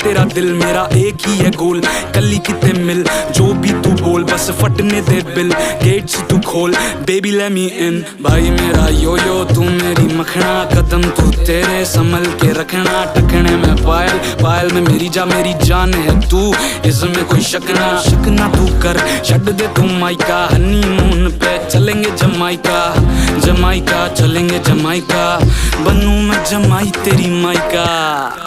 तेरा दिल मेरा एक ही है गोल, कली किते मिल जो भी तू बोल, बस फटने दे बिल, गेट से तू खोल बेबी लेट मी इन। भाई मेरा यो यो तू मेरी मखना, कदम तू तेरे संभल के रखना, टकने में पायल पायल में मेरी जान है तू, इसमें कोई शक ना तू कर, छड़ दे तू माइका, हनीमून पे चलेंगे जमाइका, जमाइका चलेंगे जमाइका, बनूं मैं जमाई तेरी माइका।